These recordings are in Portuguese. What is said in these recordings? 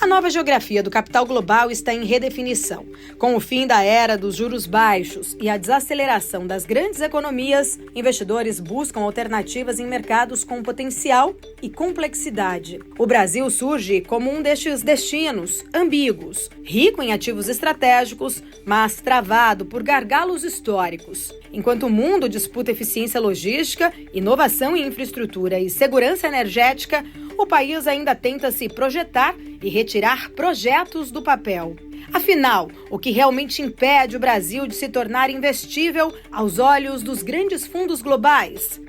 A nova geografia do capital global está em redefinição. Com o fim da era dos juros baixos e a desaceleração das grandes economias, investidores buscam alternativas em mercados com potencial e complexidade. O Brasil surge como um destes destinos ambíguos, rico em ativos estratégicos, mas travado por gargalos históricos. Enquanto o mundo disputa eficiência logística, inovação em infraestrutura e segurança energética, o país ainda tenta se projetar e retirar projetos do papel. Afinal, o que realmente impede o Brasil de se tornar investível aos olhos dos grandes fundos globais?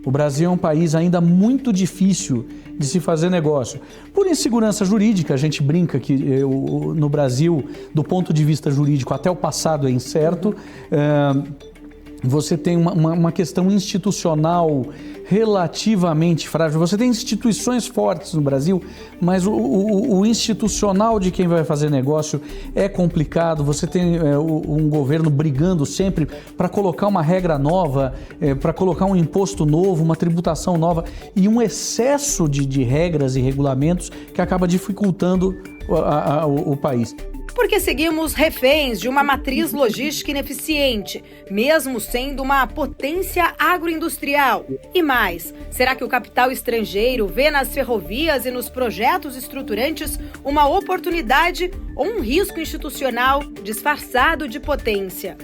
O Brasil é um país ainda muito difícil de se fazer negócio. Por insegurança jurídica, a gente brinca que no Brasil, do ponto de vista jurídico, até o passado é incerto. Você tem uma questão institucional relativamente frágil. Você tem instituições fortes no Brasil, mas o institucional de quem vai fazer negócio é complicado. Você tem um governo brigando sempre para colocar uma regra nova, para colocar um imposto novo, uma tributação nova e um excesso de regras e regulamentos que acaba dificultando o país. Porque seguimos reféns de uma matriz logística ineficiente, mesmo sendo uma potência agroindustrial. E mais, será que o capital estrangeiro vê nas ferrovias e nos projetos estruturantes uma oportunidade ou um risco institucional disfarçado de potência?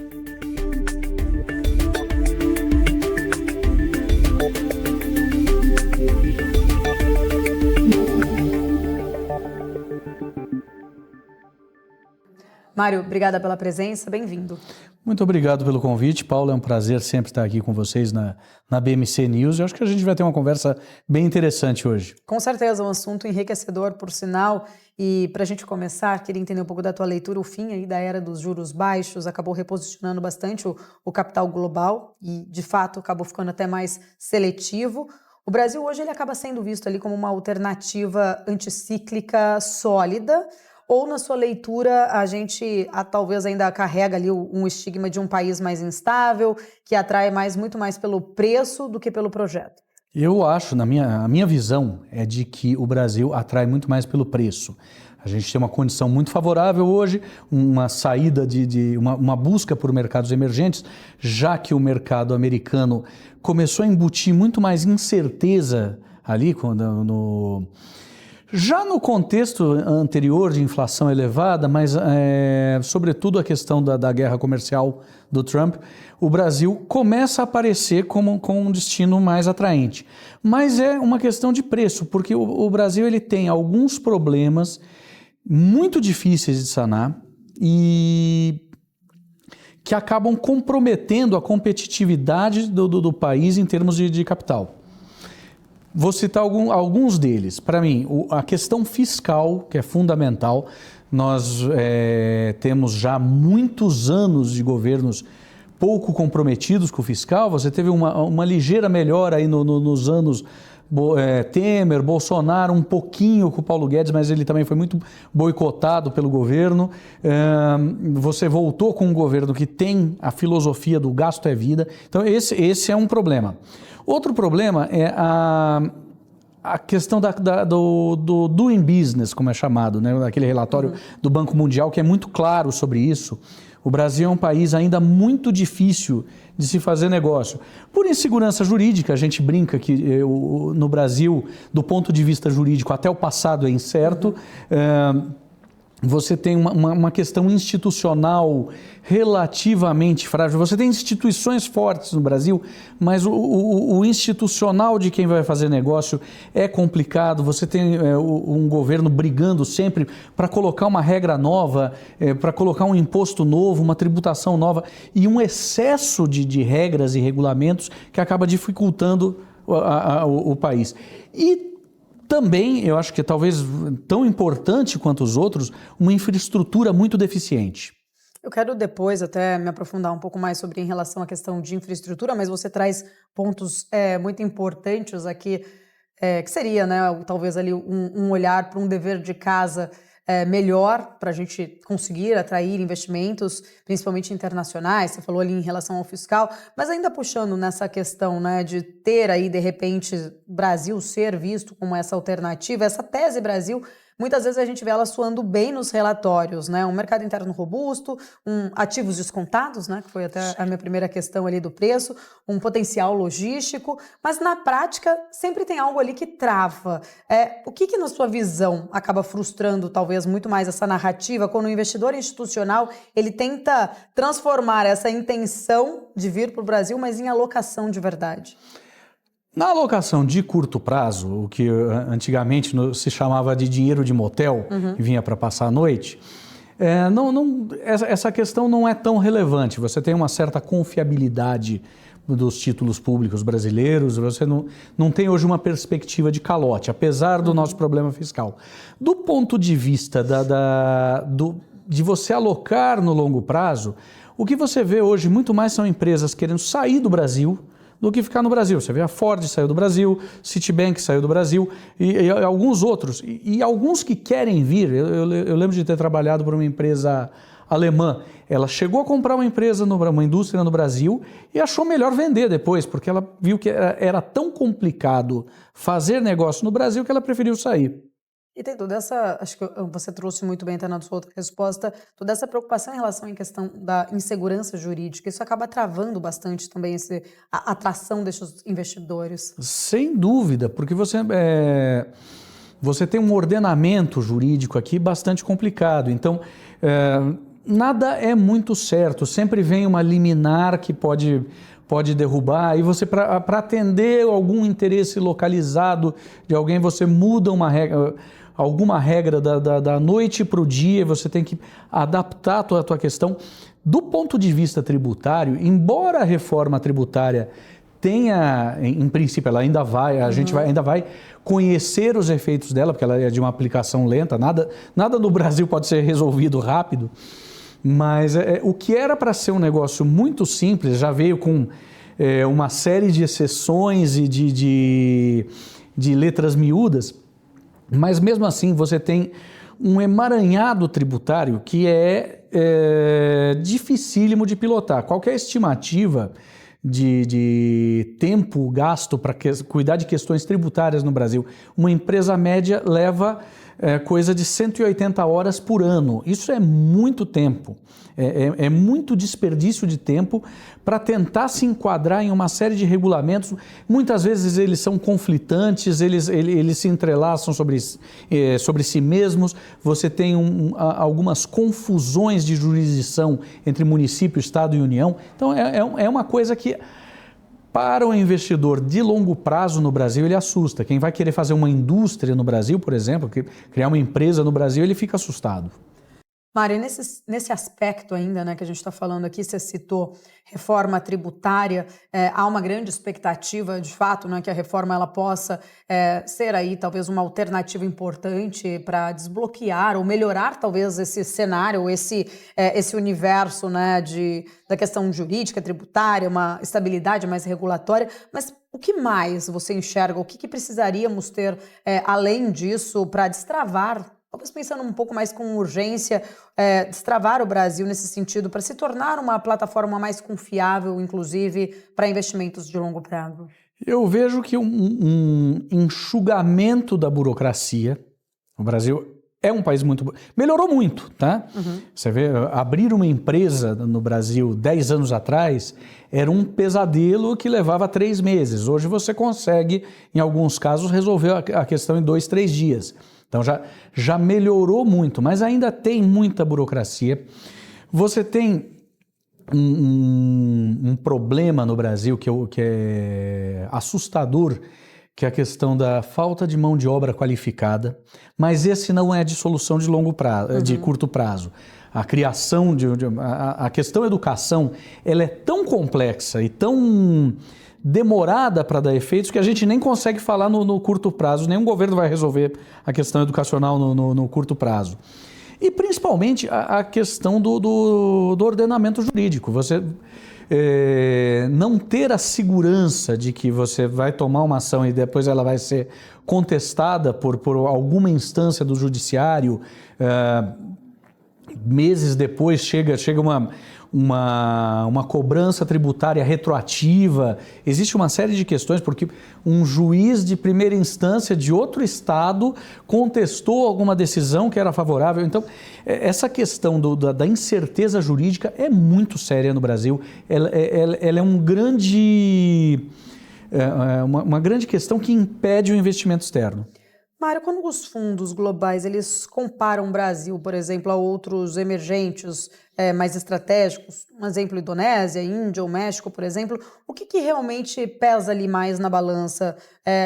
Mário, obrigada pela presença, bem-vindo. Muito obrigado pelo convite, Paulo, é um prazer sempre estar aqui com vocês na BMC News. Eu acho que a gente vai ter uma conversa bem interessante hoje. Com certeza, um assunto enriquecedor, por sinal. E para a gente começar, queria entender um pouco da tua leitura. O fim aí da era dos juros baixos acabou reposicionando bastante o capital global e, de fato, acabou ficando até mais seletivo. O Brasil hoje ele acaba sendo visto ali como uma alternativa anticíclica sólida. Ou na sua leitura a gente talvez ainda carrega ali um estigma de um país mais instável, que atrai muito mais pelo preço do que pelo projeto? Eu acho, a minha visão é de que o Brasil atrai muito mais pelo preço. A gente tem uma condição muito favorável hoje, uma saída uma busca por mercados emergentes, já que o mercado americano começou a embutir muito mais incerteza ali já no contexto anterior de inflação elevada, mas sobretudo a questão da guerra comercial do Trump, o Brasil começa a aparecer como um destino mais atraente. Mas é uma questão de preço, porque o Brasil ele tem alguns problemas muito difíceis de sanar e que acabam comprometendo a competitividade do país em termos de capital. Vou citar alguns deles. Para mim, a questão fiscal, que é fundamental. Nós temos já muitos anos de governos pouco comprometidos com o fiscal. Você teve uma ligeira melhora aí nos anos Temer, Bolsonaro, um pouquinho com o Paulo Guedes, mas ele também foi muito boicotado pelo governo. Você voltou com um governo que tem a filosofia do gasto é vida. Então, esse é um problema. Outro problema é a questão do doing business, como é chamado, né? Aquele relatório do Banco Mundial que é muito claro sobre isso. O Brasil é um país ainda muito difícil de se fazer negócio. Por insegurança jurídica, a gente brinca que no Brasil, do ponto de vista jurídico, até o passado é incerto. Você tem uma questão institucional relativamente frágil. Você tem instituições fortes no Brasil, mas o institucional de quem vai fazer negócio é complicado. Você tem um governo brigando sempre para colocar uma regra nova, para colocar um imposto novo, uma tributação nova e um excesso de regras e regulamentos que acaba dificultando o país. E também, eu acho que talvez tão importante quanto os outros, uma infraestrutura muito deficiente. Eu quero depois até me aprofundar um pouco mais sobre em relação à questão de infraestrutura, mas você traz pontos muito importantes aqui, que seria, né, talvez ali um olhar para um dever de casa melhor para a gente conseguir atrair investimentos, principalmente internacionais. Você falou ali em relação ao fiscal, mas ainda puxando nessa questão, né, de ter aí, de repente, Brasil ser visto como essa alternativa, essa tese Brasil muitas vezes a gente vê ela suando bem nos relatórios, né? Um mercado interno robusto, ativos descontados, né? Que foi até a minha primeira questão ali do preço, um potencial logístico, mas na prática sempre tem algo ali que trava. O que na sua visão acaba frustrando talvez muito mais essa narrativa quando o investidor institucional ele tenta transformar essa intenção de vir para o Brasil, mas em alocação de verdade? Na alocação de curto prazo, o que antigamente se chamava de dinheiro de motel, que vinha para passar a noite, essa questão não é tão relevante. Você tem uma certa confiabilidade dos títulos públicos brasileiros, você não tem hoje uma perspectiva de calote, apesar do nosso problema fiscal. Do ponto de vista de você alocar no longo prazo, o que você vê hoje muito mais são empresas querendo sair do Brasil do que ficar no Brasil. Você vê a Ford saiu do Brasil, Citibank saiu do Brasil e alguns outros. E alguns que querem vir, eu lembro de ter trabalhado por uma empresa alemã. Ela chegou a comprar uma indústria no Brasil e achou melhor vender depois, porque ela viu que era tão complicado fazer negócio no Brasil que ela preferiu sair. E tem toda essa, acho que você trouxe muito bem até na sua outra resposta, toda essa preocupação em relação à questão da insegurança jurídica. Isso acaba travando bastante também a atração desses investidores. Sem dúvida, porque você tem um ordenamento jurídico aqui bastante complicado. Então, nada é muito certo. Sempre vem uma liminar que pode derrubar, e você, para atender algum interesse localizado de alguém, você muda alguma regra da noite para o dia, você tem que adaptar a tua questão. Do ponto de vista tributário, embora a reforma tributária tenha, em princípio, ela ainda vai, a gente ainda vai conhecer os efeitos dela, porque ela é de uma aplicação lenta, nada no Brasil pode ser resolvido rápido, mas o que era para ser um negócio muito simples, já veio com uma série de exceções e de letras miúdas, mas mesmo assim você tem um emaranhado tributário que é dificílimo de pilotar. Qualquer estimativa de tempo gasto para cuidar de questões tributárias no Brasil, uma empresa média leva coisa de 180 horas por ano. Isso é muito tempo, é muito desperdício de tempo para tentar se enquadrar em uma série de regulamentos. Muitas vezes eles são conflitantes, eles se entrelaçam sobre si mesmos, você tem algumas confusões de jurisdição entre município, Estado e União. Então é uma coisa que, para o investidor de longo prazo no Brasil, ele assusta. Quem vai querer fazer uma indústria no Brasil, por exemplo, criar uma empresa no Brasil, ele fica assustado. Mário, nesse aspecto ainda, né, que a gente está falando aqui, você citou reforma tributária, há uma grande expectativa, de fato, né, que a reforma ela possa ser aí talvez uma alternativa importante para desbloquear ou melhorar talvez esse cenário, esse universo, né, da questão jurídica, tributária, uma estabilidade mais regulatória, mas o que mais você enxerga, o que precisaríamos ter além disso para destravar, talvez pensando um pouco mais com urgência, destravar o Brasil nesse sentido, para se tornar uma plataforma mais confiável, inclusive, para investimentos de longo prazo? Eu vejo que um enxugamento da burocracia, o Brasil é um país melhorou muito, tá? Você vê, abrir uma empresa no Brasil 10 anos atrás era um pesadelo que levava 3 meses. Hoje você consegue, em alguns casos, resolver a questão em 2, 3 dias. Então já melhorou muito, mas ainda tem muita burocracia. Você tem um problema no Brasil que é assustador, que é a questão da falta de mão de obra qualificada, mas esse não é de solução de longo prazo, de curto prazo. A criação a questão educação, ela é tão complexa e tão demorada para dar efeitos que a gente nem consegue falar no curto prazo. Nenhum governo vai resolver a questão educacional no curto prazo. E principalmente a questão do ordenamento jurídico. Você não ter a segurança de que você vai tomar uma ação e depois ela vai ser contestada por alguma instância do judiciário, meses depois chega uma cobrança tributária retroativa. Existe uma série de questões, porque um juiz de primeira instância de outro estado contestou alguma decisão que era favorável. Então, essa questão da incerteza jurídica é muito séria no Brasil. Ela é uma grande questão que impede o investimento externo. Mário, quando os fundos globais eles comparam o Brasil, por exemplo, a outros emergentes mais estratégicos, um exemplo, Indonésia, Índia ou México, por exemplo, o que realmente pesa ali mais na balança?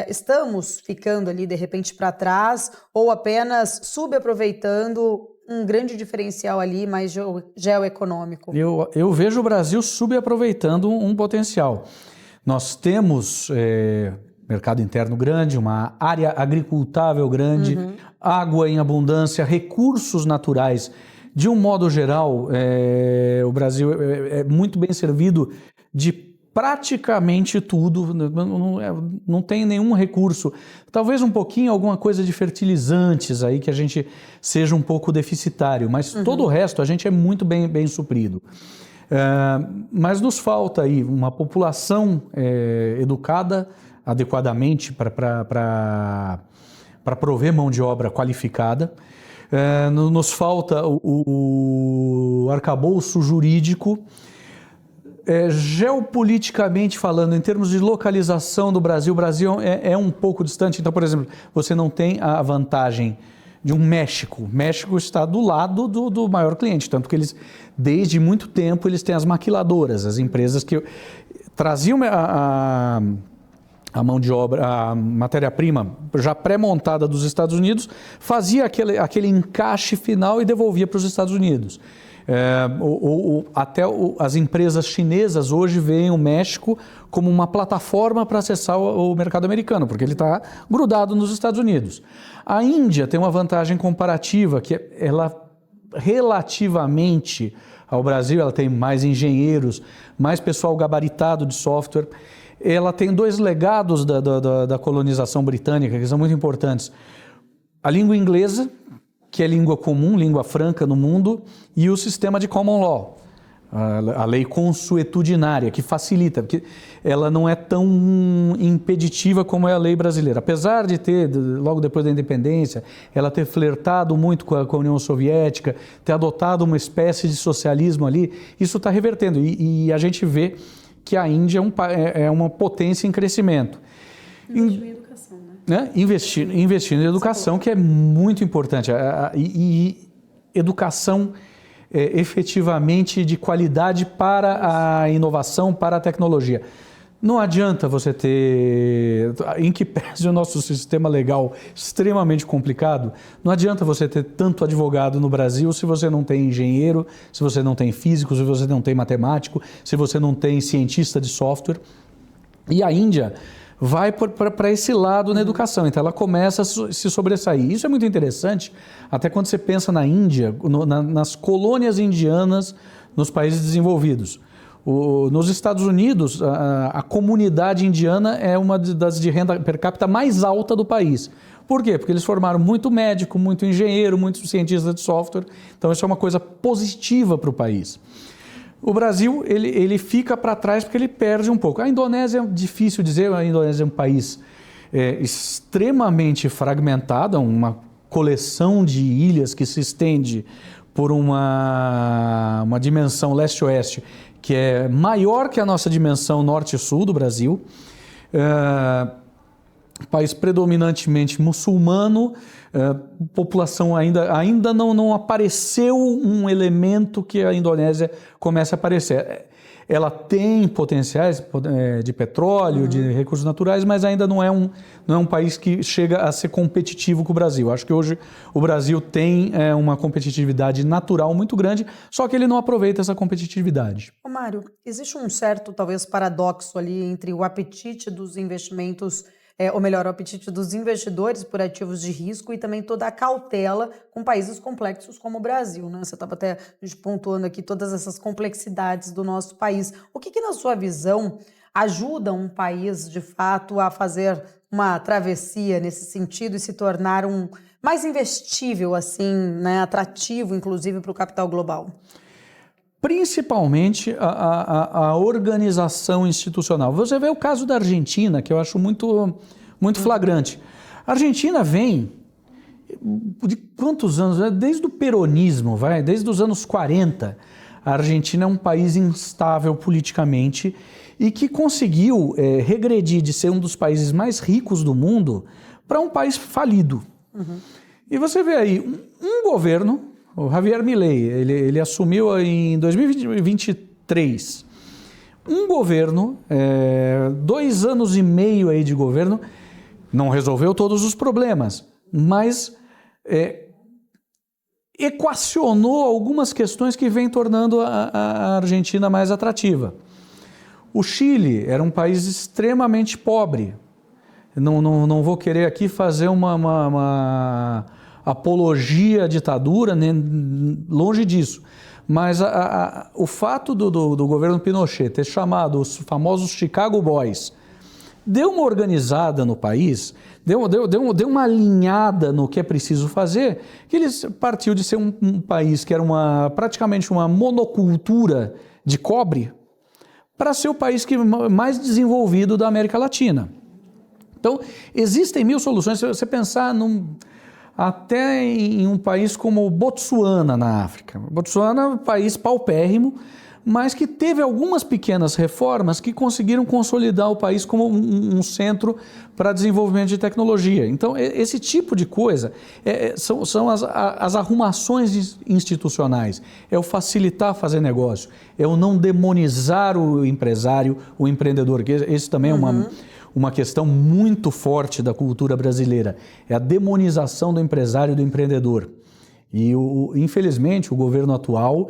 Estamos ficando ali, de repente, para trás ou apenas subaproveitando um grande diferencial ali mais geoeconômico? Eu vejo o Brasil subaproveitando um potencial. Nós temos mercado interno grande, uma área agricultável grande, água em abundância, recursos naturais. De um modo geral, o Brasil é muito bem servido de praticamente tudo, não tem nenhum recurso. Talvez um pouquinho, alguma coisa de fertilizantes aí que a gente seja um pouco deficitário, mas todo o resto a gente é muito bem suprido. Mas nos falta aí uma população educada adequadamente para prover mão de obra qualificada. Nos falta o arcabouço jurídico. Geopoliticamente falando, em termos de localização do Brasil, o Brasil é um pouco distante. Então, por exemplo, você não tem a vantagem de um México. O México está do lado do maior cliente, tanto que eles, desde muito tempo, eles têm as maquiladoras, as empresas que traziam a mão de obra, a matéria-prima já pré-montada dos Estados Unidos, fazia aquele encaixe final e devolvia para os Estados Unidos. Até as empresas chinesas hoje veem o México como uma plataforma para acessar o mercado americano, porque ele está grudado nos Estados Unidos. A Índia tem uma vantagem comparativa, que ela, relativamente ao Brasil, ela tem mais engenheiros, mais pessoal gabaritado de software. Ela tem dois legados da colonização britânica que são muito importantes. A língua inglesa, que é língua comum, língua franca no mundo, e o sistema de common law, a lei consuetudinária, que facilita, porque ela não é tão impeditiva como é a lei brasileira. Apesar de ter, logo depois da independência, ela ter flertado muito com a União Soviética, ter adotado uma espécie de socialismo ali, isso está revertendo. E a gente vê que a Índia é uma potência em crescimento. Investir em educação, né? Investir em educação, que é muito importante. E educação efetivamente de qualidade para a inovação, para a tecnologia. Não adianta você ter, em que pese o nosso sistema legal extremamente complicado, não adianta você ter tanto advogado no Brasil se você não tem engenheiro, se você não tem físico, se você não tem matemático, se você não tem cientista de software. E a Índia vai para esse lado na educação, então ela começa a se sobressair. Isso é muito interessante, até quando você pensa na Índia, nas colônias indianas nos países desenvolvidos. Nos Estados Unidos, a comunidade indiana é uma das de renda per capita mais alta do país. Por quê? Porque eles formaram muito médico, muito engenheiro, muito cientista de software. Então, isso é uma coisa positiva para o país. O Brasil, ele fica para trás porque ele perde um pouco. A Indonésia é difícil dizer, a Indonésia é um país extremamente fragmentado, uma coleção de ilhas que se estende por uma dimensão leste-oeste, que é maior que a nossa dimensão norte e sul do Brasil, país predominantemente muçulmano, população ainda não apareceu um elemento que a Indonésia comece a aparecer. Ela tem potenciais de petróleo, de recursos naturais, mas ainda não é um país que chega a ser competitivo com o Brasil. Acho que hoje o Brasil tem uma competitividade natural muito grande, só que ele não aproveita essa competitividade. Ô Mário, existe um certo, talvez, paradoxo ali entre o apetite dos investimentos, ou melhor, o apetite dos investidores por ativos de risco e também toda a cautela com países complexos como o Brasil, né? Você estava até pontuando aqui todas essas complexidades do nosso país. O que na sua visão, ajuda um país, de fato, a fazer uma travessia nesse sentido e se tornar mais investível, assim, né, atrativo, inclusive, para o capital global? Principalmente a organização institucional. Você vê o caso da Argentina, que eu acho muito flagrante. A Argentina vem de quantos anos? Desde o peronismo, desde os anos 40. A Argentina é um país instável politicamente e que conseguiu regredir de ser um dos países mais ricos do mundo para um país falido. E você vê aí um governo, o Javier Milei, ele assumiu em 2023, um governo, 2 anos e meio aí de governo, não resolveu todos os problemas, mas equacionou algumas questões que vêm tornando a Argentina mais atrativa. O Chile era um país extremamente pobre. Não vou querer aqui fazer uma apologia à ditadura, nem longe disso. Mas o fato do governo Pinochet ter chamado os famosos Chicago Boys deu uma organizada no país, deu uma alinhada no que é preciso fazer, que eles partiu de ser um país que era praticamente uma monocultura de cobre para ser o país mais desenvolvido da América Latina. Então, existem 1000 soluções. Se você pensar até em um país como Botsuana, na África. Botsuana é um país paupérrimo, mas que teve algumas pequenas reformas que conseguiram consolidar o país como um centro para desenvolvimento de tecnologia. Então, esse tipo de coisa são as arrumações institucionais, é o facilitar fazer negócio, é o não demonizar o empresário, o empreendedor, que esse também é uma questão muito forte da cultura brasileira, é a demonização do empresário e do empreendedor. E, infelizmente, o governo atual,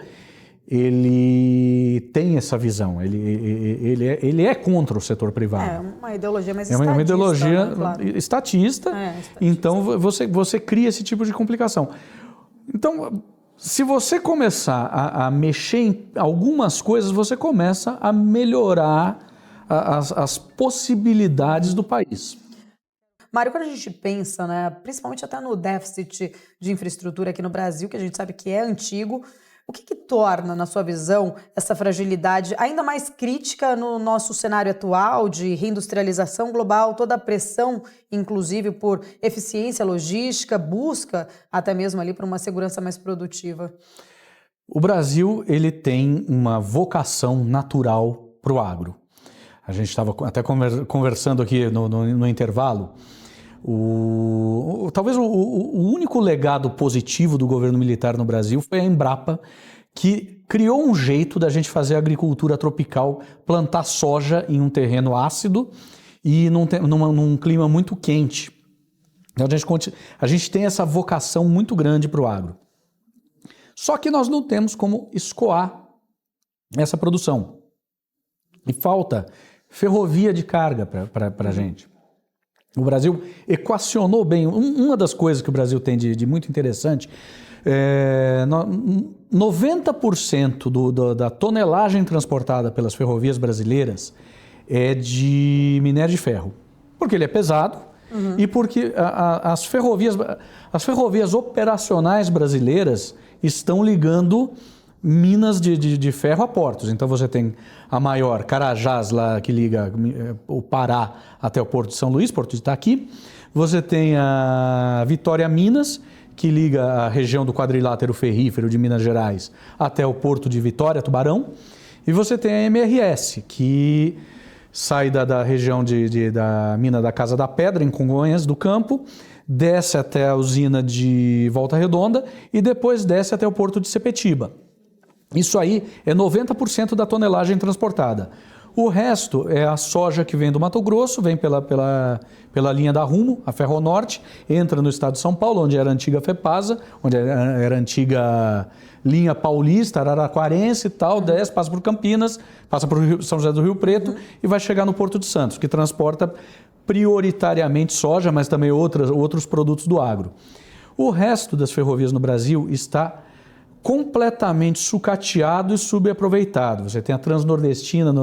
ele tem essa visão, ele é contra o setor privado. É uma ideologia mais estatista. É uma ideologia, né? Claro. Estatista, então você cria esse tipo de complicação. Então, se você começar a mexer em algumas coisas, você começa a melhorar as possibilidades do país. Mário, quando a gente pensa, né, principalmente até no déficit de infraestrutura aqui no Brasil, que a gente sabe que é antigo, o que torna, na sua visão, essa fragilidade ainda mais crítica no nosso cenário atual de reindustrialização global, toda a pressão, inclusive, por eficiência logística, busca até mesmo ali por uma segurança mais produtiva? O Brasil, ele tem uma vocação natural para o agro. A gente estava até conversando aqui no intervalo. Talvez o único legado positivo do governo militar no Brasil foi a Embrapa, que criou um jeito da gente fazer agricultura tropical, plantar soja em um terreno ácido e num clima muito quente. Então a gente tem essa vocação muito grande para o agro. Só que nós não temos como escoar essa produção. E falta ferrovia de carga para a gente. O Brasil equacionou bem. Uma das coisas que o Brasil tem de muito interessante, 90% da tonelagem transportada pelas ferrovias brasileiras é de minério de ferro. Porque ele é pesado e porque as ferrovias operacionais brasileiras estão ligando minas de ferro a portos. Então você tem a maior, Carajás, lá que liga o Pará até o Porto de São Luís, Porto de Itaqui. Você tem a Vitória Minas, que liga a região do quadrilátero ferrífero de Minas Gerais até o Porto de Vitória, Tubarão. E você tem a MRS, que sai da região da mina da Casa da Pedra, em Congonhas do Campo, desce até a usina de Volta Redonda e depois desce até o Porto de Sepetiba. Isso aí é 90% da tonelagem transportada. O resto é a soja que vem do Mato Grosso, vem pela linha da Rumo, a Ferronorte, entra no estado de São Paulo, onde era a antiga FEPASA, onde era a antiga linha paulista, araraquarense e tal, desce, passa por Campinas, passa por São José do Rio Preto e vai chegar no Porto de Santos, que transporta prioritariamente soja, mas também outros produtos do agro. O resto das ferrovias no Brasil está completamente sucateado e subaproveitado. Você tem a Transnordestina,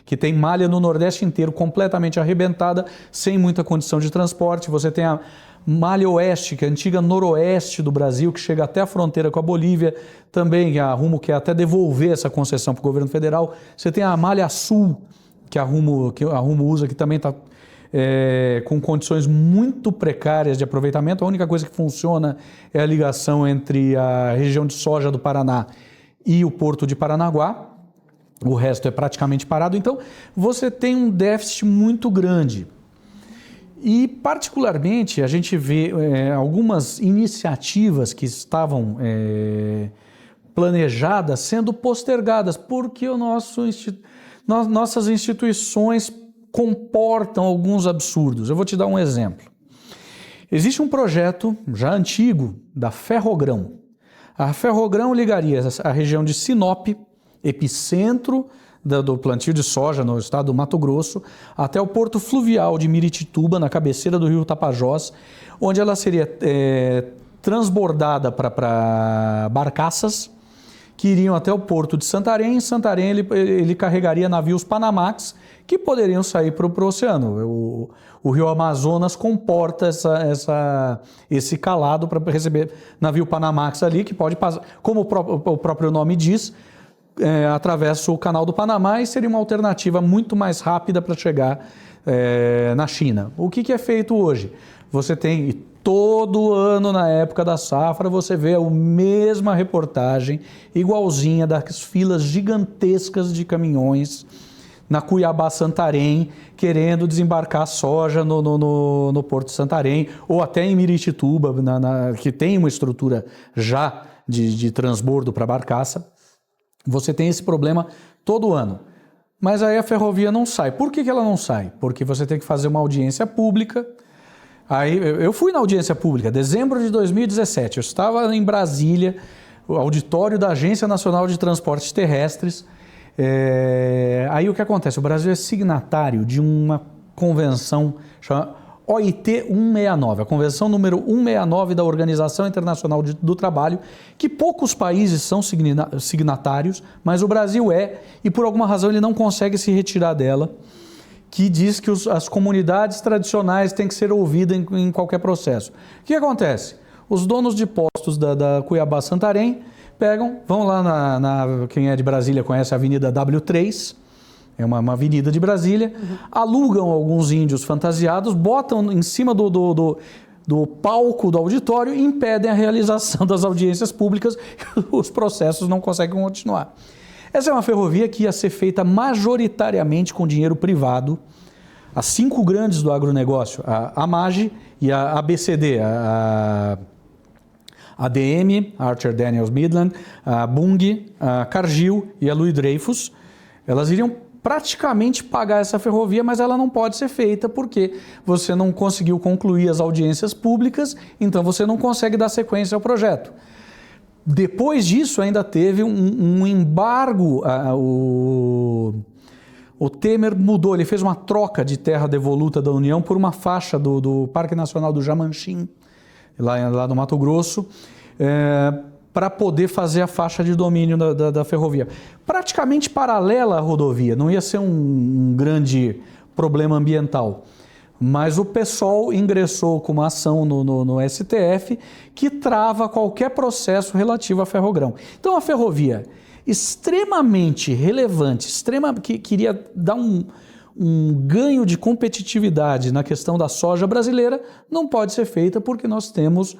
que tem malha no Nordeste inteiro completamente arrebentada, sem muita condição de transporte. Você tem a Malha Oeste, que é a antiga Noroeste do Brasil, que chega até a fronteira com a Bolívia, também a Rumo quer até devolver essa concessão para o governo federal. Você tem a Malha Sul, que a Rumo usa, que também está com condições muito precárias de aproveitamento. A única coisa que funciona é a ligação entre a região de soja do Paraná e o porto de Paranaguá. O resto é praticamente parado. Então, você tem um déficit muito grande. E, particularmente, a gente vê algumas iniciativas que estavam planejadas sendo postergadas, porque nossas instituições comportam alguns absurdos. Eu vou te dar um exemplo. Existe um projeto já antigo da Ferrogrão. A Ferrogrão ligaria a região de Sinop, epicentro do plantio de soja no estado do Mato Grosso, até o porto fluvial de Miritituba, na cabeceira do rio Tapajós, onde ela seria transbordada para barcaças que iriam até o porto de Santarém. Em Santarém ele carregaria navios Panamax que poderiam sair para o oceano. O rio Amazonas comporta esse calado para receber navio Panamax ali, que pode passar, como o próprio nome diz, atravessa o canal do Panamá e seria uma alternativa muito mais rápida para chegar na China. O que é feito hoje? Você tem, todo ano na época da safra, você vê a mesma reportagem, igualzinha, das filas gigantescas de caminhões na Cuiabá-Santarém, querendo desembarcar soja no Porto de Santarém, ou até em Miritituba, que tem uma estrutura já de transbordo para barcaça. Você tem esse problema todo ano. Mas aí a ferrovia não sai. Por que ela não sai? Porque você tem que fazer uma audiência pública. Aí eu fui na audiência pública, dezembro de 2017. Eu estava em Brasília, o auditório da Agência Nacional de Transportes Terrestres. Aí o que acontece? O Brasil é signatário de uma convenção chamada OIT 169, a convenção número 169 da Organização Internacional do Trabalho, que poucos países são signatários, mas o Brasil e por alguma razão ele não consegue se retirar dela, que diz que as comunidades tradicionais têm que ser ouvidas em qualquer processo. O que acontece? Os donos de postos da Cuiabá-Santarém vão lá quem é de Brasília conhece a Avenida W3, é uma avenida de Brasília, alugam alguns índios fantasiados, botam em cima do palco do auditório e impedem a realização das audiências públicas, os processos não conseguem continuar. Essa é uma ferrovia que ia ser feita majoritariamente com dinheiro privado. As 5 grandes do agronegócio, a AMAGE e a ABCD, a ADM, Archer Daniels Midland, a Bunge, a Cargill e a Louis Dreyfus, elas iriam praticamente pagar essa ferrovia, mas ela não pode ser feita porque você não conseguiu concluir as audiências públicas, então você não consegue dar sequência ao projeto. Depois disso ainda teve um embargo, o Temer mudou, ele fez uma troca de terra devoluta da União por uma faixa do Parque Nacional do Jamanchim, lá no Mato Grosso, para poder fazer a faixa de domínio da ferrovia. Praticamente paralela à rodovia, não ia ser um grande problema ambiental. Mas o PSOL ingressou com uma ação no STF que trava qualquer processo relativo à Ferrogrão. Então a ferrovia, extremamente relevante, que queria dar um ganho de competitividade na questão da soja brasileira, não pode ser feita porque nós temos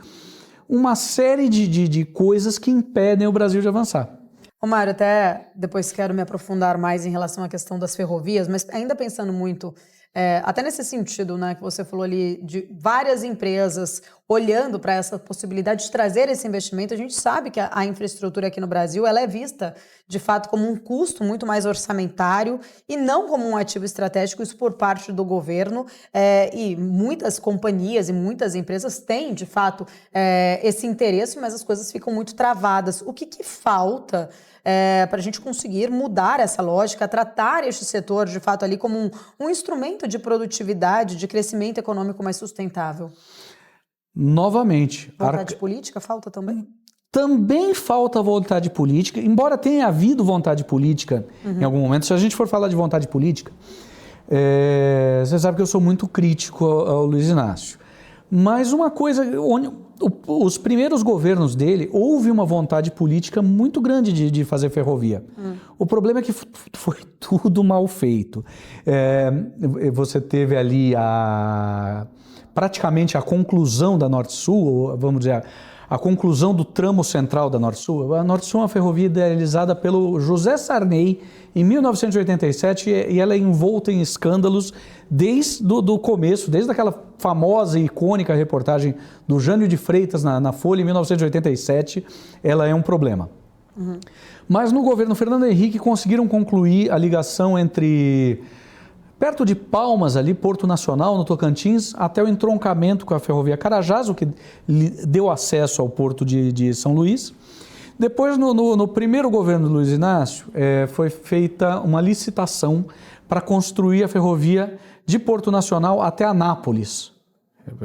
uma série de coisas que impedem o Brasil de avançar. Ô Mário, até depois quero me aprofundar mais em relação à questão das ferrovias, mas ainda pensando muito, até nesse sentido, né, que você falou ali, de várias empresas olhando para essa possibilidade de trazer esse investimento, a gente sabe que a infraestrutura aqui no Brasil ela é vista, de fato, como um custo muito mais orçamentário e não como um ativo estratégico, isso por parte do governo, e muitas companhias e muitas empresas têm, de fato, esse interesse, mas as coisas ficam muito travadas. O que falta para a gente conseguir mudar essa lógica, tratar este setor, de fato, ali como um instrumento de produtividade, de crescimento econômico mais sustentável? Novamente. Vontade política falta também? Também falta vontade política, embora tenha havido vontade política em algum momento. Se a gente for falar de vontade política, você sabe que eu sou muito crítico ao Luiz Inácio. Mas uma coisa, os primeiros governos dele, houve uma vontade política muito grande de fazer ferrovia. O problema é que foi tudo mal feito. Você teve ali praticamente a conclusão da Norte-Sul, vamos dizer, a conclusão do tramo central da Norte-Sul. A Norte-Sul é uma ferrovia idealizada pelo José Sarney em 1987 e ela é envolta em escândalos desde o começo, desde aquela famosa e icônica reportagem do Jânio de Freitas na Folha em 1987, ela é um problema. Mas no governo Fernando Henrique conseguiram concluir a ligação entre perto de Palmas, ali, Porto Nacional, no Tocantins, até o entroncamento com a ferrovia Carajás, o que deu acesso ao porto de São Luís. Depois, no primeiro governo do Luiz Inácio, foi feita uma licitação para construir a ferrovia de Porto Nacional até Anápolis,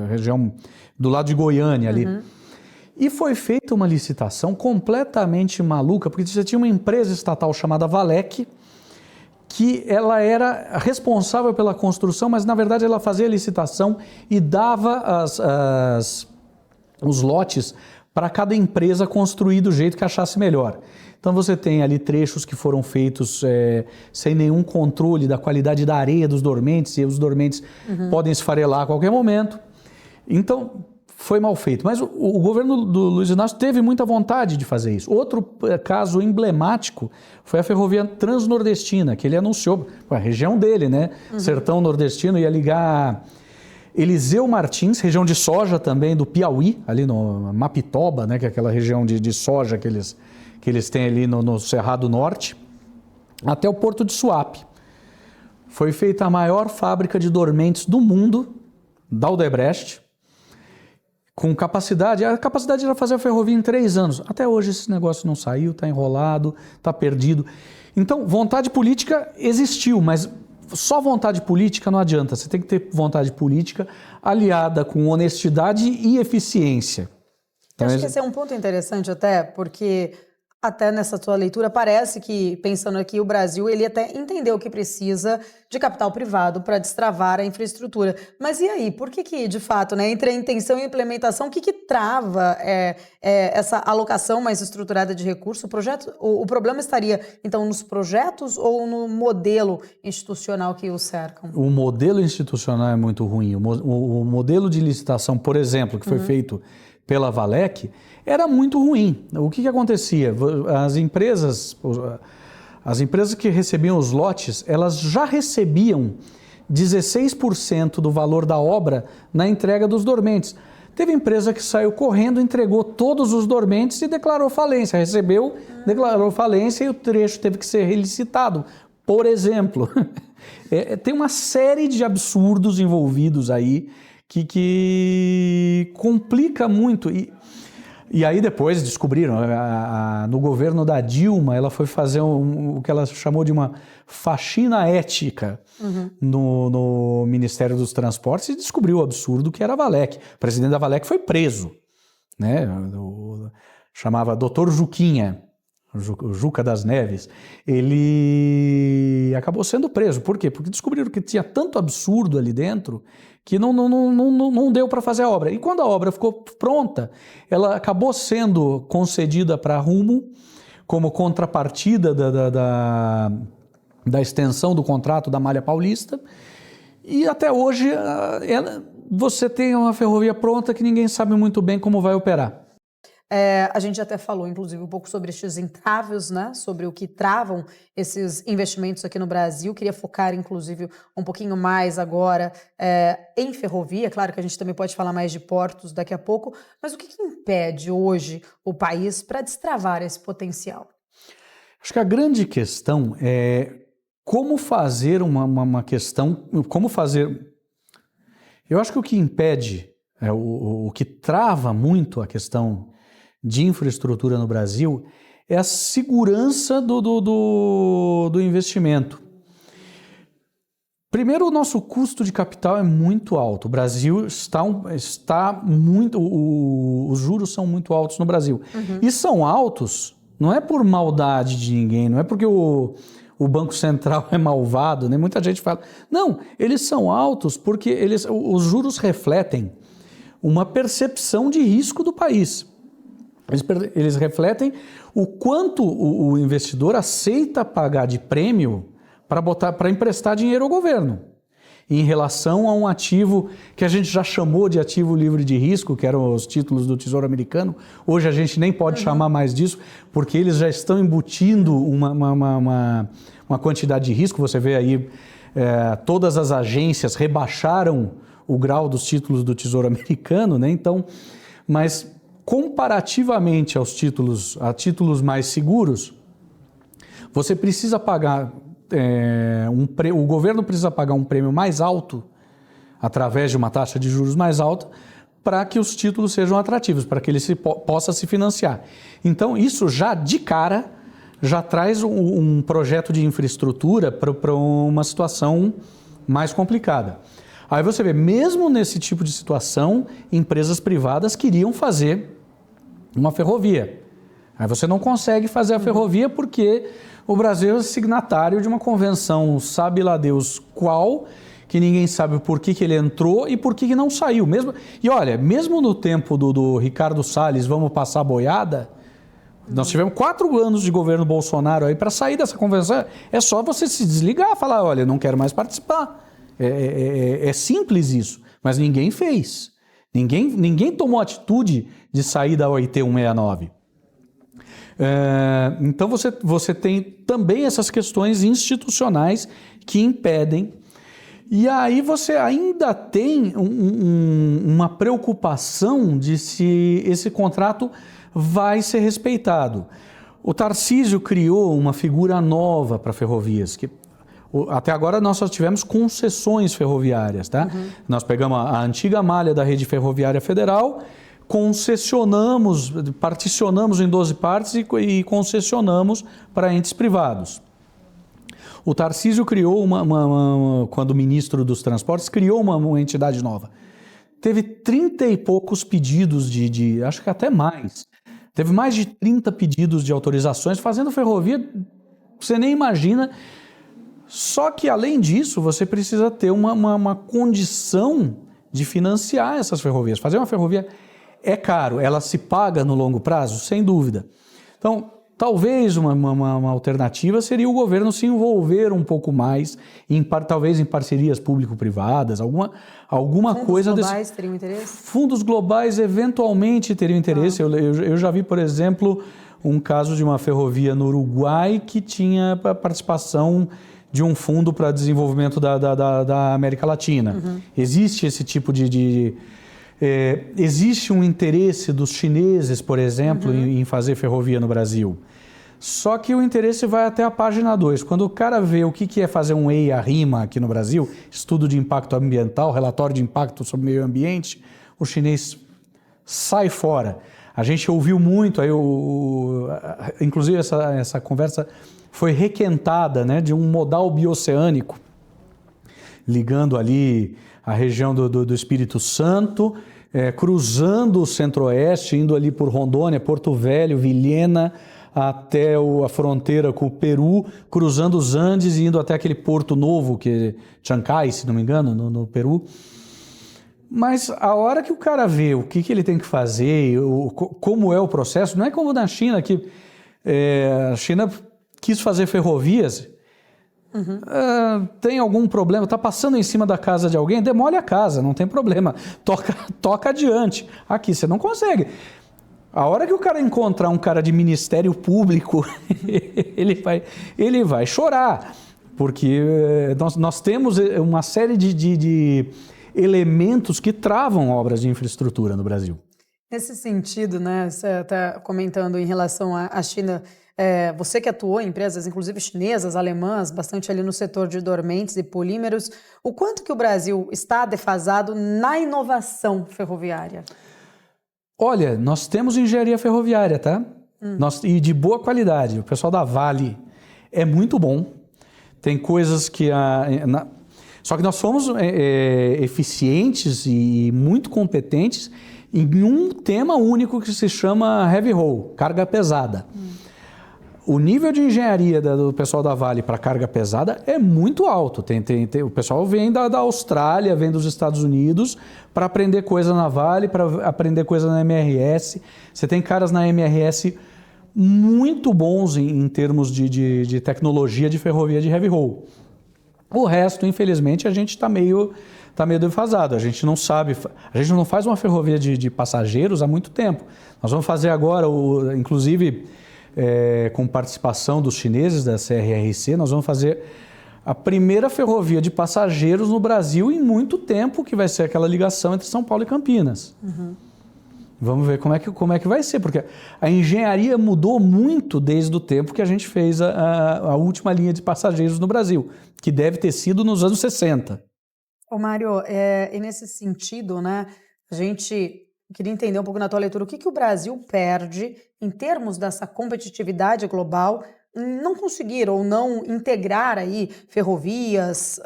região do lado de Goiânia ali. E foi feita uma licitação completamente maluca, porque você tinha uma empresa estatal chamada Valec, que ela era responsável pela construção, mas na verdade ela fazia a licitação e dava os lotes para cada empresa construir do jeito que achasse melhor. Então você tem ali trechos que foram feitos sem nenhum controle da qualidade da areia dos dormentes, e os dormentes podem esfarelar a qualquer momento. Então foi mal feito, mas o governo do Luiz Inácio teve muita vontade de fazer isso. Outro caso emblemático foi a ferrovia transnordestina, que ele anunciou, a região dele, né? Sertão nordestino, ia ligar Eliseu Martins, região de soja também do Piauí, ali no Mapitoba, né? Que é aquela região de soja que eles têm ali no Cerrado Norte, até o Porto de Suape. Foi feita a maior fábrica de dormentes do mundo, da Odebrecht, com capacidade, a capacidade era fazer a ferrovia em 3 anos. Até hoje esse negócio não saiu, está enrolado, está perdido. Então, vontade política existiu, mas só vontade política não adianta. Você tem que ter vontade política aliada com honestidade e eficiência. Então, acho que esse é um ponto interessante até, porque até nessa sua leitura parece que, pensando aqui, o Brasil, ele até entendeu que precisa de capital privado para destravar a infraestrutura. Mas e aí? Por que de fato, né, entre a intenção e a implementação, o que trava essa alocação mais estruturada de recursos? O problema estaria, então, nos projetos ou no modelo institucional que o cercam? O modelo institucional é muito ruim. O modelo de licitação, por exemplo, que foi feito pela Valec, era muito ruim. O que acontecia? As empresas que recebiam os lotes, elas já recebiam 16% do valor da obra na entrega dos dormentes. Teve empresa que saiu correndo, entregou todos os dormentes e declarou falência. Recebeu, declarou falência e o trecho teve que ser relicitado. Por exemplo, tem uma série de absurdos envolvidos aí que complica muito. E aí depois descobriram, no governo da Dilma, ela foi fazer o que ela chamou de uma faxina ética no Ministério dos Transportes e descobriu o absurdo que era a Valec. O presidente da Valec foi preso, né? Chamava Dr. Juquinha, Juca das Neves. Ele acabou sendo preso. Por quê? Porque descobriram que tinha tanto absurdo ali dentro que não deu para fazer a obra. E quando a obra ficou pronta, ela acabou sendo concedida para a Rumo como contrapartida da extensão do contrato da Malha Paulista. E até hoje você tem uma ferrovia pronta que ninguém sabe muito bem como vai operar. A gente até falou, inclusive, um pouco sobre estes entraves, né? Sobre o que travam esses investimentos aqui no Brasil. Queria focar, inclusive, um pouquinho mais agora em ferrovia. Claro que a gente também pode falar mais de portos daqui a pouco. Mas o que impede hoje o país para destravar esse potencial? Acho que a grande questão é como fazer uma questão... Como fazer... Eu acho que o que impede, o que trava muito a questão de infraestrutura no Brasil é a segurança do investimento. Primeiro, o nosso custo de capital é muito alto. O Brasil está muito... os juros são muito altos no Brasil. E são altos, não é por maldade de ninguém, não é porque o Banco Central é malvado, né? Muita gente fala... Não, eles são altos porque os juros refletem uma percepção de risco do país. Eles refletem o quanto o investidor aceita pagar de prêmio para emprestar dinheiro ao governo, em relação a um ativo que a gente já chamou de ativo livre de risco, que eram os títulos do Tesouro Americano. Hoje a gente nem pode chamar mais disso, porque eles já estão embutindo uma quantidade de risco. Você vê aí, todas as agências rebaixaram o grau dos títulos do Tesouro Americano, né? Então, mas comparativamente a títulos mais seguros, você precisa pagar... o governo precisa pagar um prêmio mais alto, através de uma taxa de juros mais alta, para que os títulos sejam atrativos, para que ele possa se financiar. Então, isso já de cara, já traz um projeto de infraestrutura para uma situação mais complicada. Aí você vê, mesmo nesse tipo de situação, empresas privadas queriam fazer uma ferrovia. Aí você não consegue fazer a ferrovia porque o Brasil é signatário de uma convenção, sabe lá Deus qual, que ninguém sabe por que ele entrou e por que não saiu. E olha, mesmo no tempo do Ricardo Salles, vamos passar a boiada, nós tivemos 4 anos de governo Bolsonaro aí para sair dessa convenção. É só você se desligar, falar, olha, não quero mais participar. É simples isso, mas ninguém fez. Ninguém tomou atitude de sair da OIT 169. Então você tem também essas questões institucionais que impedem. E aí você ainda tem uma preocupação de se esse contrato vai ser respeitado. O Tarcísio criou uma figura nova para ferrovias, que até agora nós só tivemos concessões ferroviárias, tá? Nós pegamos a antiga malha da rede ferroviária federal, particionamos em 12 partes e concessionamos para entes privados. O Tarcísio criou quando ministro dos Transportes, criou uma entidade nova. Teve 30 e poucos pedidos acho que até mais. Teve mais de 30 pedidos de autorizações, fazendo ferrovia, você nem imagina. Só que, além disso, você precisa ter uma condição de financiar essas ferrovias. Fazer uma ferrovia é caro, ela se paga no longo prazo, sem dúvida. Então, talvez uma alternativa seria o governo se envolver um pouco mais, talvez em parcerias público-privadas, alguma coisa desse... Fundos globais teriam interesse? Fundos globais eventualmente teriam interesse. Eu já vi, por exemplo, um caso de uma ferrovia no Uruguai que tinha participação de um fundo para desenvolvimento da América Latina. Existe esse tipo existe um interesse dos chineses, por exemplo, em fazer ferrovia no Brasil. Só que o interesse vai até a página 2. Quando o cara vê o que é fazer um EIA-RIMA aqui no Brasil, estudo de impacto ambiental, relatório de impacto sobre o meio ambiente, o chinês sai fora. A gente ouviu muito, inclusive essa conversa foi requentada, né, de um modal bioceânico, ligando ali a região do Espírito Santo, cruzando o centro-oeste, indo ali por Rondônia, Porto Velho, Vilhena, até a fronteira com o Peru, cruzando os Andes e indo até aquele porto novo, que é Chancay, se não me engano, no Peru. Mas a hora que o cara vê o que ele tem que fazer, como é o processo, não é como na China, que a China quis fazer ferrovias, tem algum problema, está passando em cima da casa de alguém, demole a casa, não tem problema, toca adiante. Aqui você não consegue. A hora que o cara encontrar um cara de Ministério Público, ele vai chorar, porque nós temos uma série de elementos que travam obras de infraestrutura no Brasil. Nesse sentido, né, você está comentando em relação à China, você que atuou em empresas, inclusive chinesas, alemãs, bastante ali no setor de dormentes e polímeros, o quanto que o Brasil está defasado na inovação ferroviária? Olha, nós temos engenharia ferroviária, tá? E de boa qualidade. O pessoal da Vale é muito bom. Tem coisas que... Só que nós fomos eficientes e muito competentes em um tema único que se chama heavy haul, carga pesada. O nível de engenharia do pessoal da Vale para carga pesada é muito alto. O pessoal vem da Austrália, vem dos Estados Unidos para aprender coisa na Vale, para aprender coisa na MRS. Você tem caras na MRS muito bons em termos de tecnologia de ferrovia de heavy haul. O resto, infelizmente, a gente está meio defasado. A gente não sabe, a gente não faz uma ferrovia de passageiros há muito tempo. Nós vamos fazer agora, inclusive com participação dos chineses da CRRC, nós vamos fazer a primeira ferrovia de passageiros no Brasil em muito tempo, que vai ser aquela ligação entre São Paulo e Campinas. Vamos ver como é que vai ser, porque a engenharia mudou muito desde o tempo que a gente fez a última linha de passageiros no Brasil, que deve ter sido nos anos 60. Ô Mário, e nesse sentido, né, a gente queria entender um pouco na tua leitura o que o Brasil perde em termos dessa competitividade global em não conseguir ou não integrar aí ferrovias,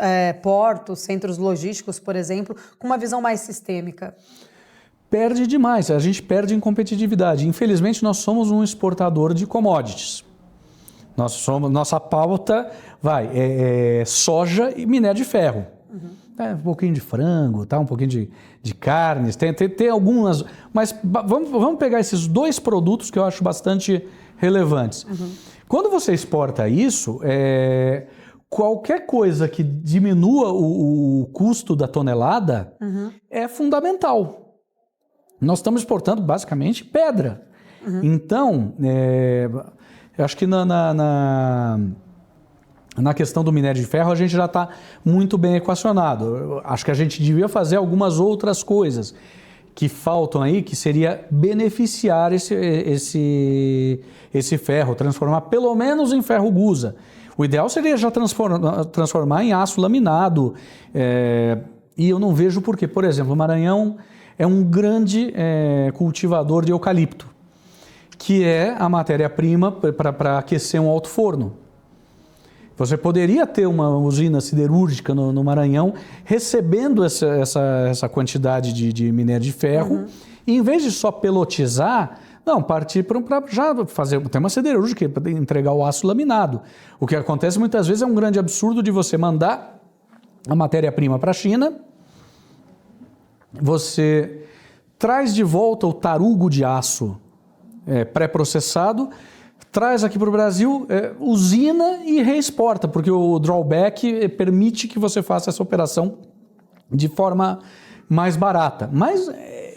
portos, centros logísticos, por exemplo, com uma visão mais sistêmica. Perde demais, a gente perde em competitividade. Infelizmente, nós somos um exportador de commodities. Nossa pauta é soja e minério de ferro. Um pouquinho de frango, um pouquinho de carnes, tem algumas... Mas vamos pegar esses dois produtos que eu acho bastante relevantes. Quando você exporta isso, qualquer coisa que diminua o custo da tonelada é fundamental. Nós estamos exportando basicamente pedra. Então, eu acho que na questão do minério de ferro a gente já está muito bem equacionado. Eu acho que a gente devia fazer algumas outras coisas que faltam aí, que seria beneficiar esse ferro, transformar pelo menos em ferro gusa. O ideal seria já transformar em aço laminado, e eu não vejo por quê. Por exemplo, o Maranhão é um grande cultivador de eucalipto, que é a matéria-prima para aquecer um alto-forno. Você poderia ter uma usina siderúrgica no Maranhão recebendo essa quantidade de minério de ferro, e em vez de só pelotizar, partir para já fazer tem uma siderúrgica para entregar o aço laminado. O que acontece muitas vezes é um grande absurdo de você mandar a matéria-prima para a China, você traz de volta o tarugo de aço pré-processado, traz aqui para o Brasil, usina e reexporta, porque o drawback permite que você faça essa operação de forma mais barata. Mas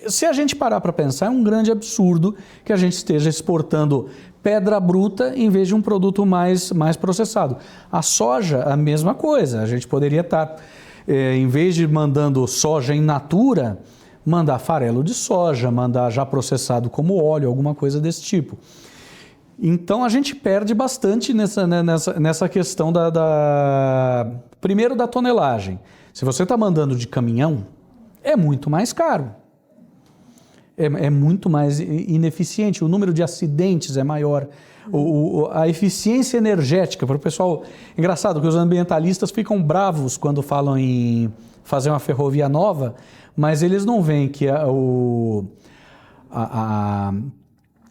se a gente parar para pensar, é um grande absurdo que a gente esteja exportando pedra bruta em vez de um produto mais processado. A soja, a mesma coisa. A gente poderia estar, em vez de mandando soja in natura, mandar farelo de soja, mandar já processado como óleo, alguma coisa desse tipo. Então a gente perde bastante nessa questão primeiro da tonelagem. Se você está mandando de caminhão, é muito mais caro. É muito mais ineficiente, o número de acidentes é maior, a eficiência energética, para o pessoal... Engraçado que os ambientalistas ficam bravos quando falam em fazer uma ferrovia nova, mas eles não veem que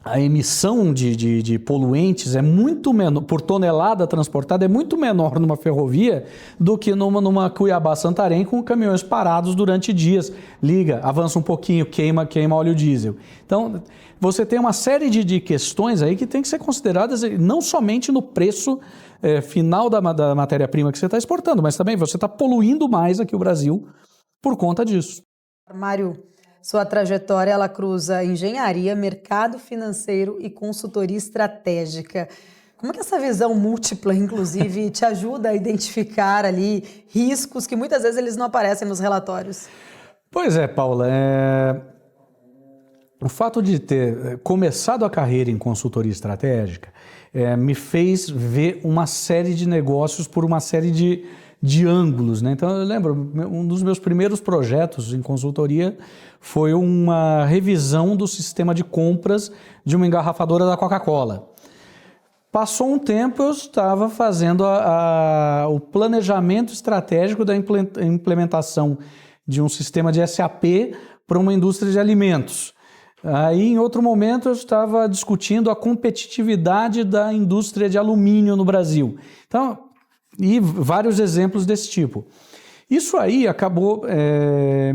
a emissão de poluentes é muito menor, por tonelada transportada, é muito menor numa ferrovia do que numa Cuiabá-Santarém com caminhões parados durante dias. Liga, avança um pouquinho, queima óleo diesel. Então, você tem uma série de questões aí que tem que ser consideradas não somente no preço final da matéria-prima que você está exportando, mas também você está poluindo mais aqui o Brasil por conta disso. Mário, sua trajetória, ela cruza engenharia, mercado financeiro e consultoria estratégica. Como é que essa visão múltipla, inclusive, te ajuda a identificar ali riscos que muitas vezes eles não aparecem nos relatórios? Pois é, Paula. O fato de ter começado a carreira em consultoria estratégica me fez ver uma série de negócios por uma série de ângulos, né? Então, eu lembro, um dos meus primeiros projetos em consultoria foi uma revisão do sistema de compras de uma engarrafadora da Coca-Cola. Passou um tempo, eu estava fazendo o planejamento estratégico da implementação de um sistema de SAP para uma indústria de alimentos. Aí, em outro momento, eu estava discutindo a competitividade da indústria de alumínio no Brasil. Então, e vários exemplos desse tipo. Isso aí acabou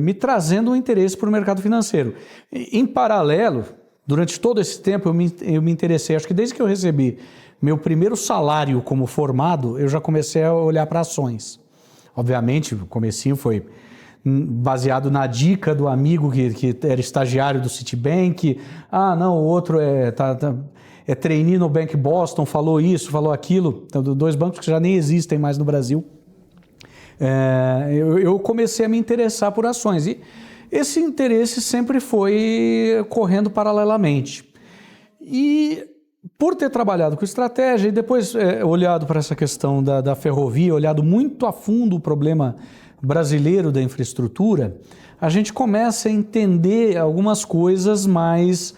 me trazendo um interesse para o mercado financeiro. Em paralelo, durante todo esse tempo, eu me interessei, acho que desde que eu recebi meu primeiro salário como formado, eu já comecei a olhar para ações. Obviamente, o comecinho foi baseado na dica do amigo que era estagiário do Citibank. Ah, não, o outro é trainee no Bank Boston, falou isso, falou aquilo. Então, dois bancos que já nem existem mais no Brasil. Eu comecei a me interessar por ações. E esse interesse sempre foi correndo paralelamente. E por ter trabalhado com estratégia e depois olhado para essa questão da ferrovia, olhado muito a fundo o problema brasileiro da infraestrutura, a gente começa a entender algumas coisas mais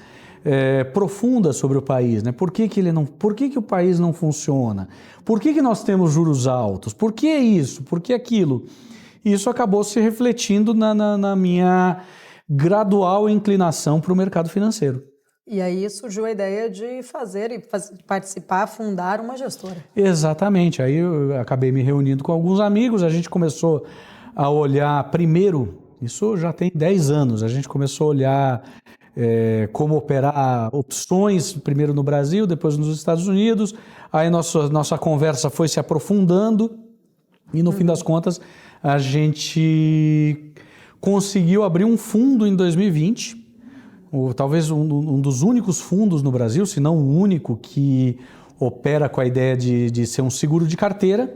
profundas sobre o país, né? Por que o país não funciona? Por que nós temos juros altos? Por que isso? Por que aquilo? E isso acabou se refletindo na minha gradual inclinação para o mercado financeiro. E aí surgiu a ideia de participar, fundar uma gestora. Exatamente. Aí eu acabei me reunindo com alguns amigos, a gente começou a olhar primeiro, isso já tem 10 anos, a gente começou a olhar como operar opções, primeiro no Brasil, depois nos Estados Unidos. Aí nossa conversa foi se aprofundando e no fim das contas a gente conseguiu abrir um fundo em 2020, talvez um dos únicos fundos no Brasil, se não o único, que opera com a ideia de ser um seguro de carteira.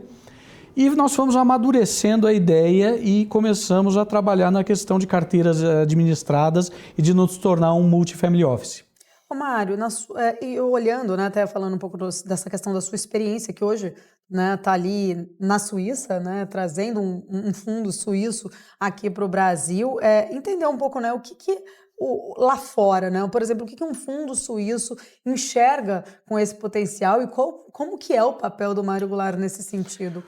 E nós fomos amadurecendo a ideia e começamos a trabalhar na questão de carteiras administradas e de nos tornar um multifamily office. Ô Mário, olhando, né, até falando um pouco dessa questão da sua experiência, que hoje está ali na Suíça, né, trazendo um fundo suíço aqui para o Brasil, entender um pouco, né, o que lá fora, né? Por exemplo, o que um fundo suíço enxerga com esse potencial e como que é o papel do Mário Goulart nesse sentido?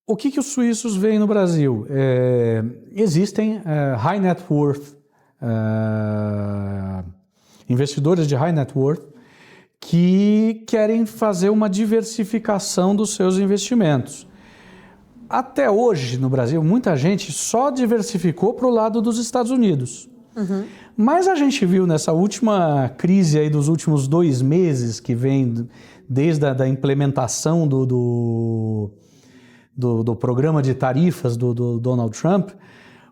O que os suíços veem no Brasil? Existem high net worth, investidores de high net worth, que querem fazer uma diversificação dos seus investimentos. Até hoje, no Brasil, muita gente só diversificou para o lado dos Estados Unidos. Uhum. Mas a gente viu nessa última crise aí dos últimos 2 meses, que vem desde a implementação do programa de tarifas do Donald Trump,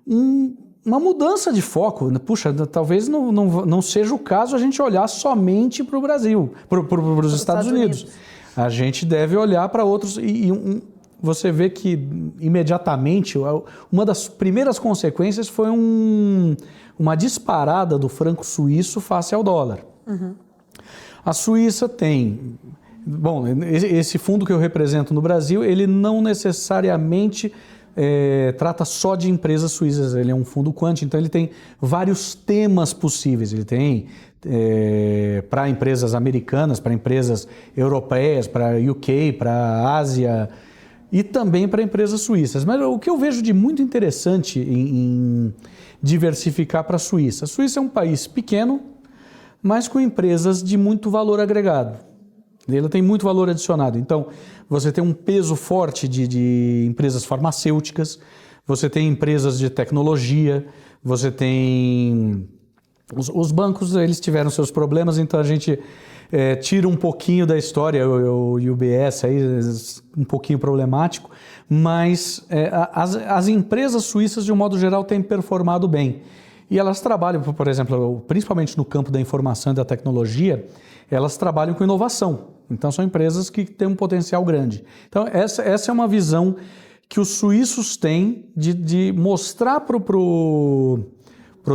uma mudança de foco. Puxa, talvez não seja o caso a gente olhar somente para o Brasil, para os Estados Unidos. A gente deve olhar para outros você vê que imediatamente uma das primeiras consequências foi uma disparada do franco suíço face ao dólar. Uhum. A Suíça tem... Bom, esse fundo que eu represento no Brasil, ele não necessariamente trata só de empresas suíças, ele é um fundo quant, então ele tem vários temas possíveis. Ele tem para empresas americanas, para empresas europeias, para UK, para Ásia e também para empresas suíças. Mas o que eu vejo de muito interessante em diversificar para a Suíça é um país pequeno, mas com empresas de muito valor agregado. Ele tem muito valor adicionado. Então, você tem um peso forte de empresas farmacêuticas, você tem empresas de tecnologia, você tem... Os bancos, eles tiveram seus problemas, então a gente tira um pouquinho da história, o UBS aí, um pouquinho problemático, mas as empresas suíças, de um modo geral, têm performado bem. E elas trabalham, por exemplo, principalmente no campo da informação e da tecnologia, elas trabalham com inovação. Então, são empresas que têm um potencial grande. Então, essa é uma visão que os suíços têm de mostrar para o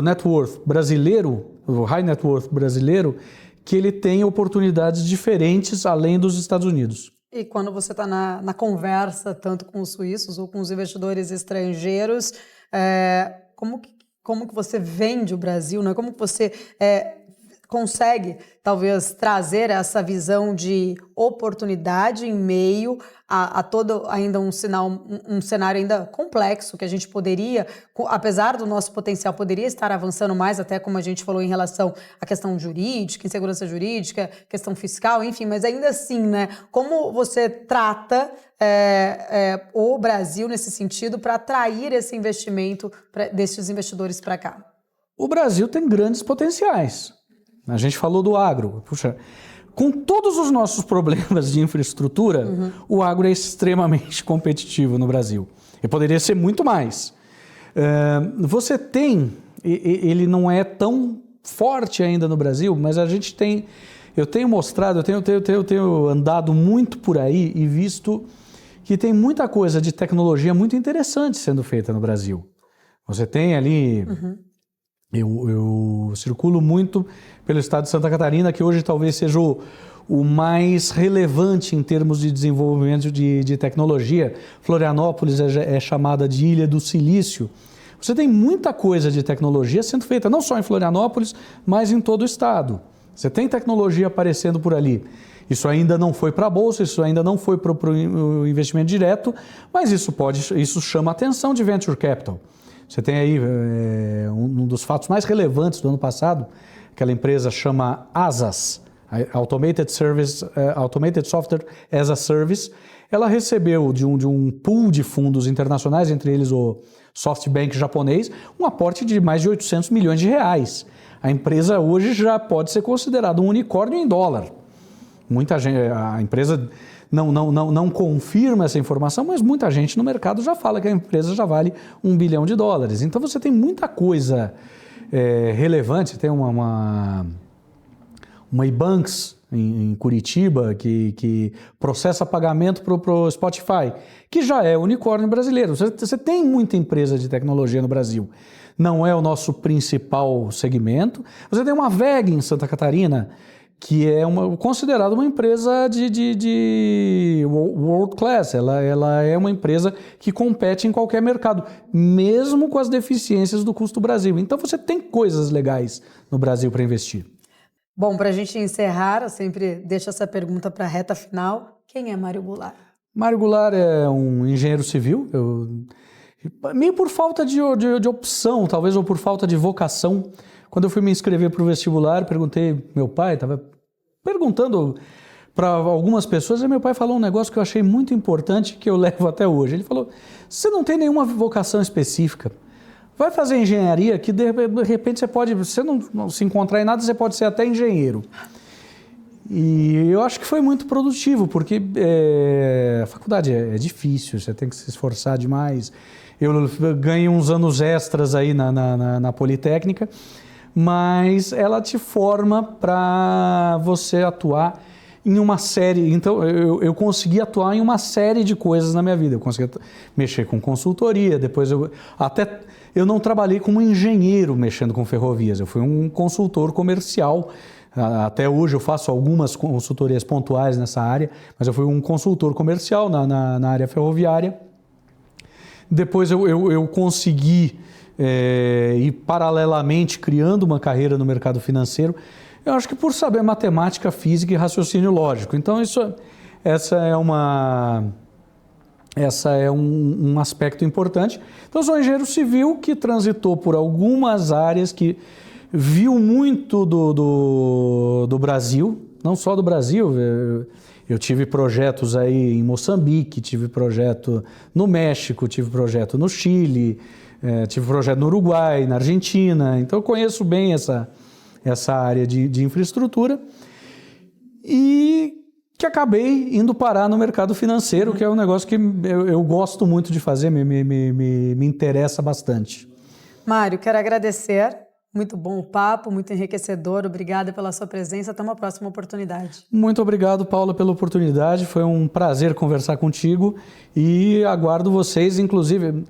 net worth brasileiro, o high net worth brasileiro, que ele tem oportunidades diferentes além dos Estados Unidos. E quando você está na conversa, tanto com os suíços ou com os investidores estrangeiros, como que você vende o Brasil, né? Como que você consegue, talvez, trazer essa visão de oportunidade em meio a todo ainda um cenário ainda complexo, que a gente poderia, apesar do nosso potencial, poderia estar avançando mais, até como a gente falou em relação à questão jurídica, insegurança jurídica, questão fiscal, enfim, mas ainda assim, né? Como você trata o Brasil nesse sentido para atrair esse investimento desses investidores para cá? O Brasil tem grandes potenciais. A gente falou do agro. Puxa, com todos os nossos problemas de infraestrutura, o agro é extremamente competitivo no Brasil. E poderia ser muito mais. Você tem, ele não é tão forte ainda no Brasil, mas a gente tem, eu tenho mostrado, eu tenho andado muito por aí e visto que tem muita coisa de tecnologia muito interessante sendo feita no Brasil. Você tem ali... Eu circulo muito pelo estado de Santa Catarina, que hoje talvez seja o mais relevante em termos de desenvolvimento de tecnologia. Florianópolis é chamada de Ilha do Silício. Você tem muita coisa de tecnologia sendo feita, não só em Florianópolis, mas em todo o estado. Você tem tecnologia aparecendo por ali. Isso ainda não foi para a Bolsa, isso ainda não foi para o investimento direto, mas isso chama a atenção de Venture Capital. Você tem aí um dos fatos mais relevantes do ano passado, aquela empresa chama ASAS, Automated Software as a Service. Ela recebeu de um pool de fundos internacionais, entre eles o SoftBank japonês, um aporte de mais de 800 milhões de reais. A empresa hoje já pode ser considerada um unicórnio em dólar. Muita gente, a empresa não confirma essa informação, mas muita gente no mercado já fala que a empresa já vale $1 bilhão. Então você tem muita coisa relevante. Tem uma Ibanks em Curitiba que processa pagamento para o Spotify, que já é unicórnio brasileiro. Você tem muita empresa de tecnologia no Brasil. Não é o nosso principal segmento. Você tem uma WEG em Santa Catarina, que é considerada uma empresa de world class. Ela é uma empresa que compete em qualquer mercado, mesmo com as deficiências do custo Brasil. Então você tem coisas legais no Brasil para investir. Bom, para a gente encerrar, eu sempre deixo essa pergunta para a reta final. Quem é Mário Goulart? Mário Goulart é um engenheiro civil, meio por falta de opção, talvez, ou por falta de vocação. Quando eu fui me inscrever para o vestibular, perguntei, meu pai estava perguntando para algumas pessoas, e meu pai falou um negócio que eu achei muito importante, que eu levo até hoje. Ele falou, você não tem nenhuma vocação específica, vai fazer engenharia que de repente você não se encontrar em nada, você pode ser até engenheiro. E eu acho que foi muito produtivo, porque a faculdade é difícil, você tem que se esforçar demais. Eu ganhei uns anos extras aí na Politécnica, mas ela te forma para você atuar em uma série. Então, eu consegui atuar em uma série de coisas na minha vida. Eu consegui mexer com consultoria, depois eu não trabalhei como engenheiro mexendo com ferrovias, eu fui um consultor comercial. Até hoje eu faço algumas consultorias pontuais nessa área, mas eu fui um consultor comercial na área ferroviária. Depois eu consegui ir paralelamente criando uma carreira no mercado financeiro. Eu acho que por saber matemática, física e raciocínio lógico. Então essa é um aspecto importante. Então eu sou um engenheiro civil que transitou por algumas áreas, que viu muito do Brasil, não só do Brasil. Eu tive projetos aí em Moçambique, tive projeto no México, tive projeto no Chile, tive projeto no Uruguai, na Argentina. Então eu conheço bem essa área de infraestrutura e que acabei indo parar no mercado financeiro, que é um negócio que eu gosto muito de fazer, me interessa bastante. Mário, quero agradecer. Muito bom o papo, muito enriquecedor. Obrigada pela sua presença. Até uma próxima oportunidade. Muito obrigado, Paula, pela oportunidade. Foi um prazer conversar contigo e aguardo vocês, inclusive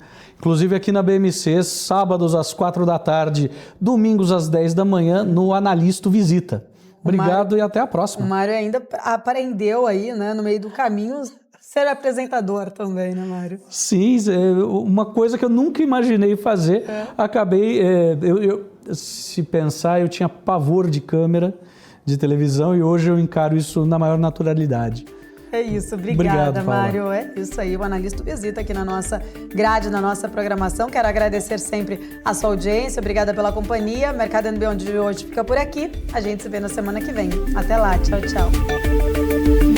aqui na BMC, sábados às 4 da tarde, domingos às 10 da manhã, no Analisto Visita. Obrigado e até a próxima. O Mário ainda aprendeu aí, né, no meio do caminho, ser apresentador também, né, Mário? Sim, uma coisa que eu nunca imaginei fazer. Acabei, se pensar, eu tinha pavor de câmera, de televisão, e hoje eu encaro isso na maior naturalidade. É isso, obrigada, Mário. É isso aí, o Analista Visita aqui na nossa grade, na nossa programação. Quero agradecer sempre a sua audiência, obrigada pela companhia. Mercado and Beyond de hoje fica por aqui. A gente se vê na semana que vem. Até lá, tchau, tchau.